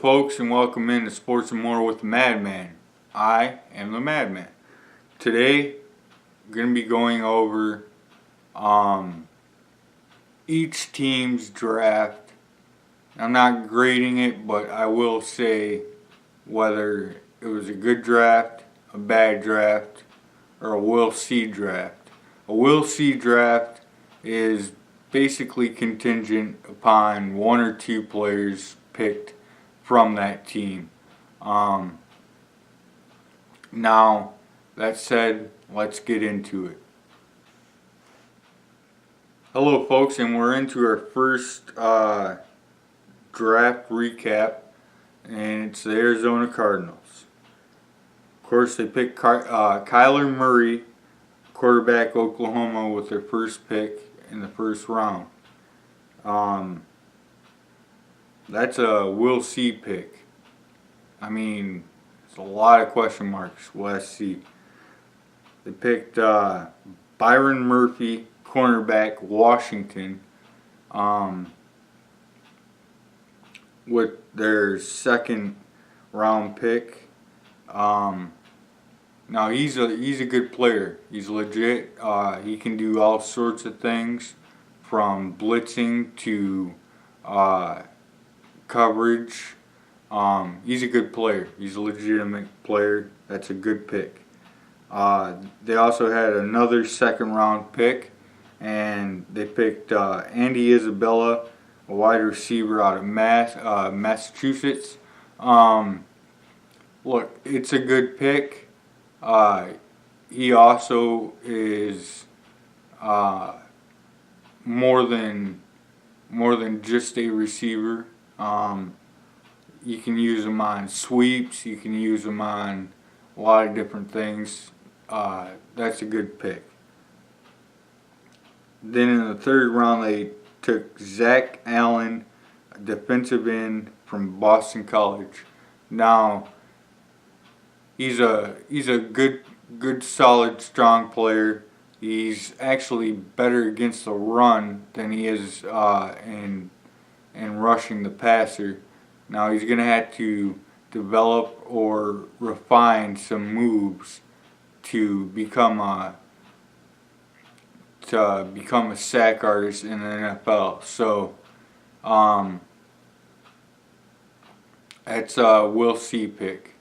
folks, and welcome into Sports and More with the Madman. I am the Madman. Today, I'm going to be going over each team's draft. I'm not grading it, but I will say whether it was a good draft, a bad draft, or a we'll see draft. A we'll see draft is basically contingent upon one or two players picked from that team. Now, that said, let's get into it. Hello folks, and we're into our first draft recap, and it's the Arizona Cardinals. Of course, they picked Kyler Murray, quarterback Oklahoma, with their first pick in the first round. That's a we'll see pick. I mean, it's a lot of question marks. Let's see. They picked Byron Murphy, cornerback, Washington, with their second round pick. Now he's a good player. He's legit. He can do all sorts of things, from blitzing to coverage. He's a good player. He's a legitimate player. That's a good pick. They also had another second round pick, and they picked Andy Isabella, a wide receiver out of Massachusetts. Look, it's a good pick. He also is more than just a receiver. You can use him on sweeps. You can use him on a lot of different things. That's a good pick. Then in the third round, they took Zach Allen, a defensive end from Boston College. Now, he's a good, solid, strong player. He's actually better against the run than he is in rushing the passer. Now he's going to have to develop or refine some moves to become a sack artist in the NFL. So that's a we'll see pick,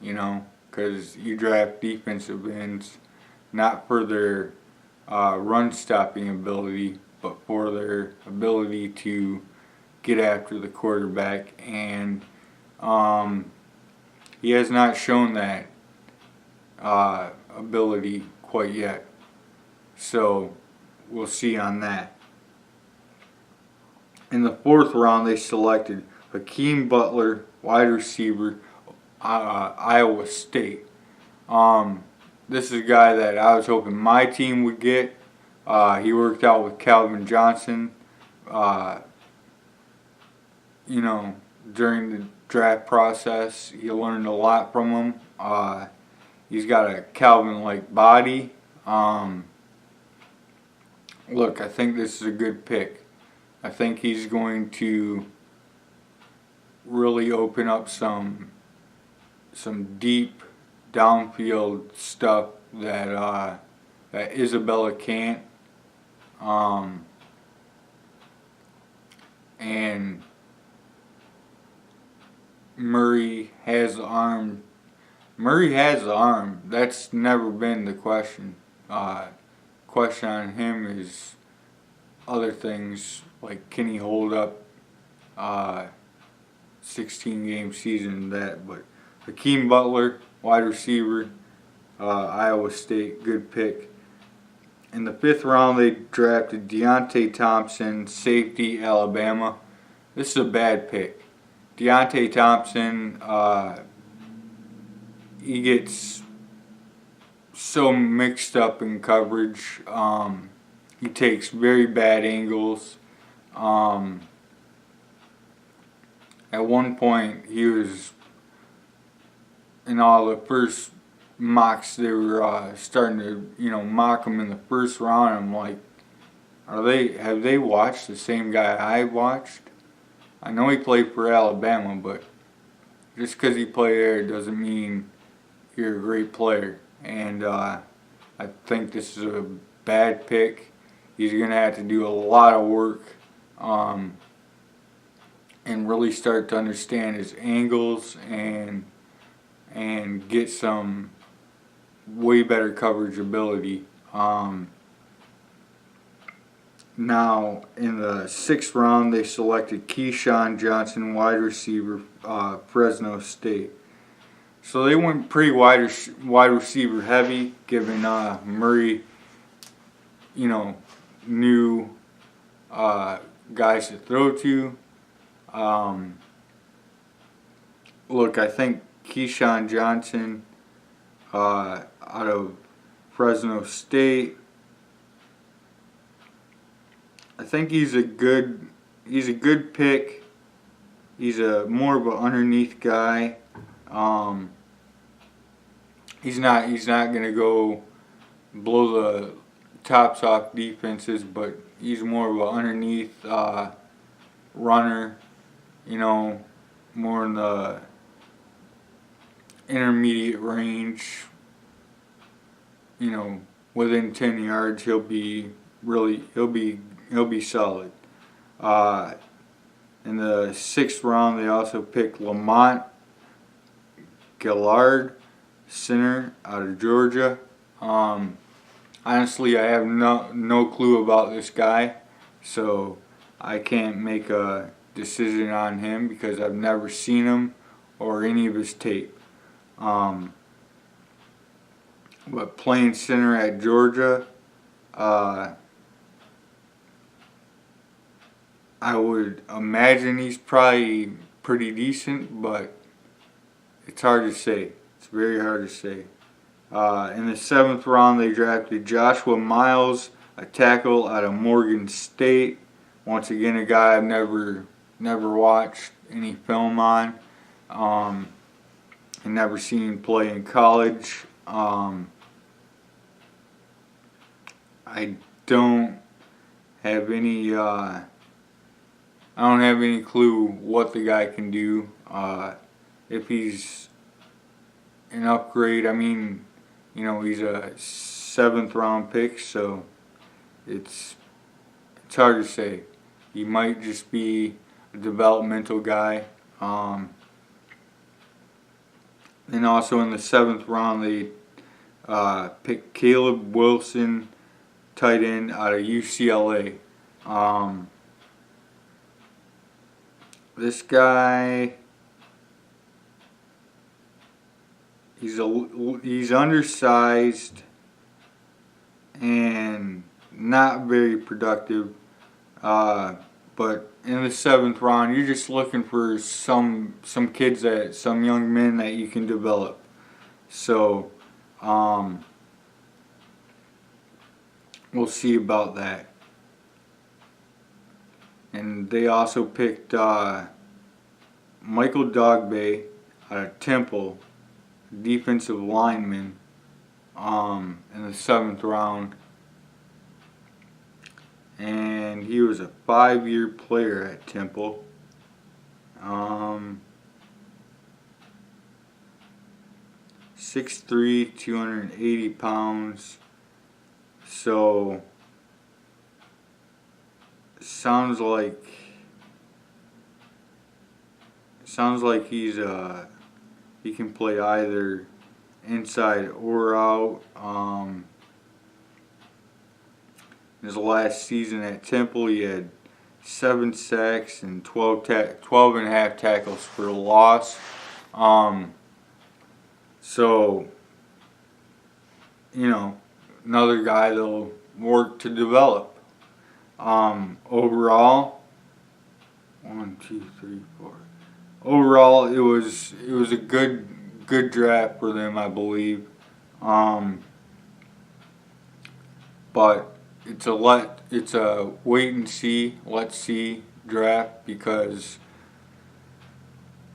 because you draft defensive ends not for their run stopping ability, but for their ability to get after the quarterback, and he has not shown that ability quite yet. So we'll see on that. In the fourth round, they selected Hakeem Butler, wide receiver, Iowa State. This is a guy that I was hoping my team would get. He worked out with Calvin Johnson, during the draft process. He learned a lot from him. He's got a Calvin-like body. Look, I think this is a good pick. I think he's going to really open up some deep downfield stuff that Isabella can't. And Murray has the arm. That's never been the question. Question on him is other things, like can he hold up 16-game season, that. But Hakeem Butler, wide receiver, Iowa State, good pick. In the fifth round, they drafted Deontay Thompson, safety, Alabama. This is a bad pick. Deontay Thompson, he gets so mixed up in coverage. He takes very bad angles. At one point, he was, in all the first mocks, they were starting to, mock him in the first round. I'm like, have they watched the same guy I watched? I know he played for Alabama, but just because you play there doesn't mean you're a great player. And I think this is a bad pick. He's going to have to do a lot of work and really start to understand his angles and get some way better coverage ability. Now, in the 6th round, they selected Keyshawn Johnson, wide receiver, Fresno State. So they went pretty wide receiver heavy, giving Murray, new guys to throw to. Look, I think Keyshawn Johnson out of Fresno State, I think he's a good pick. He's more of an underneath guy. He's not gonna go blow the tops off defenses, but he's more of an underneath runner. More in the intermediate range. Within 10 yards, he'll be solid. In the 6th round, they also picked Lamont Gillard, center out of Georgia. Honestly, I have no clue about this guy, so I can't make a decision on him because I've never seen him or any of his tape. But playing center at Georgia, I would imagine he's probably pretty decent, but it's hard to say. It's very hard to say. In the 7th round, they drafted Joshua Miles, a tackle out of Morgan State. Once again, a guy I've never watched any film on, and never seen play in college. I don't have any. I don't have any clue what the guy can do. If he's an upgrade, I mean, he's a 7th round pick, so it's hard to say. He might just be a developmental guy. Then also in the 7th round, they picked Caleb Wilson, tight end out of UCLA. This guy, he's undersized and not very productive. But in the 7th round, you're just looking for some young men that you can develop. So we'll see about that. And they also picked Michael Dogbe out of Temple, defensive lineman, in the 7th round. And he was a 5-year player at Temple. 6'3", 280 pounds. So sounds like he can play either inside or out. His last season at Temple, he had 7 sacks and 12 and a half tackles for a loss. So, another guy that'll work to develop. Overall, 1, 2, 3, 4. Overall, it was a good draft for them, I believe. But it's a wait and see, let's see draft, because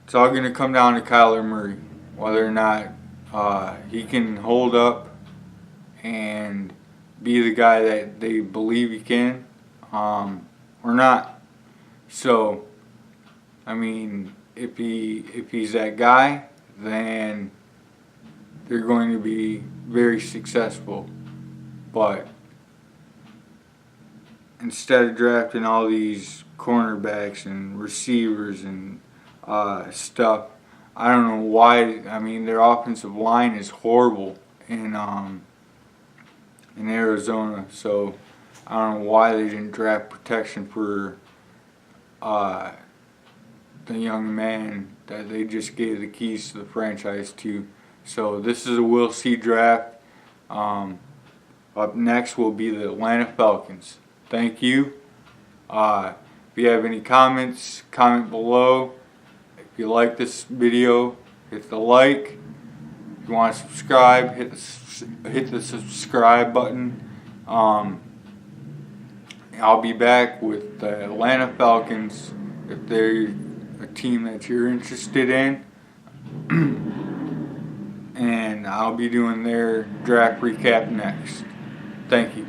it's all going to come down to Kyler Murray, whether or not he can hold up and be the guy that they believe he can, or not. So, I mean, if he's that guy, then they're going to be very successful. But instead of drafting all these cornerbacks and receivers and stuff, I don't know why. I mean, their offensive line is horrible in Arizona, so I don't know why they didn't draft protection for the young man that they just gave the keys to the franchise to. So this is a we'll see draft. Up next will be the Atlanta Falcons. Thank you. If you have any comments, comment below. If you like this video, hit the like. If you want to subscribe, hit the subscribe button. I'll be back with the Atlanta Falcons if they're a team that you're interested in. And I'll be doing their draft recap next. Thank you.